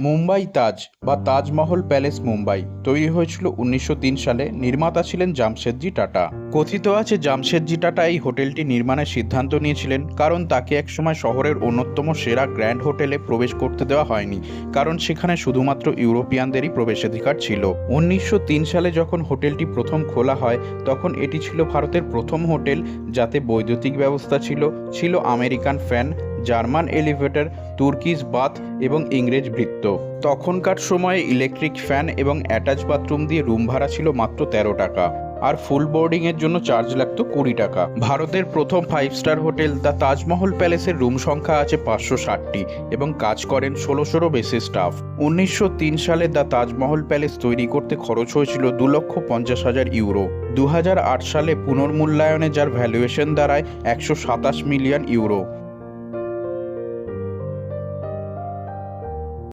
মুম্বাই তাজ বা তাজমহল প্যালেস মুম্বাই তৈরি হয়েছিল ১৯০৩ সালে। নির্মাতা ছিলেন জামশেদজি টাটা। কথিত আছে জামশেদজি টাটা এই হোটেলটি নির্মাণের সিদ্ধান্ত নিয়েছিলেন কারণ তাকে একসময় শহরের অন্যতম সেরা গ্র্যান্ড হোটেলে প্রবেশ করতে দেওয়া হয়নি, কারণ সেখানে শুধুমাত্র ইউরোপিয়ানদেরই প্রবেশাধিকার ছিল। ১৯০৩ সালে যখন হোটেলটি প্রথম খোলা হয় তখন এটি ছিল ভারতের প্রথম হোটেল যাতে বৈদ্যুতিক ব্যবস্থা ছিল American fan, German elevator, Turkish bath এবং ইংরেজ ভৃত্য। তখনকার সময়ে ইলেকট্রিক ফ্যান এবং অ্যাটাচ বাথরুম দিয়ে রুম ভাড়া ছিল মাত্র ১৩ টাকা, আর ফুল বোর্ডিংয়ের জন্য চার্জ লাগতো ২০ টাকা। ভারতের প্রথম 5 star hotel the Taj Mahal প্যালেসের room সংখ্যা আছে ৫৬০টি এবং কাজ করেন ১৬০০রও বেশি স্টাফ। ১৯০৩ সালে দ্য তাজমহল প্যালেস তৈরি করতে খরচ হয়েছিল ২,৫০,০০০ ইউরো। ২০০৮ সালে পুনর্মূল্যায়নে যার ভ্যালুয়েশন দাঁড়ায় ১২৭ মিলিয়ন ইউরো।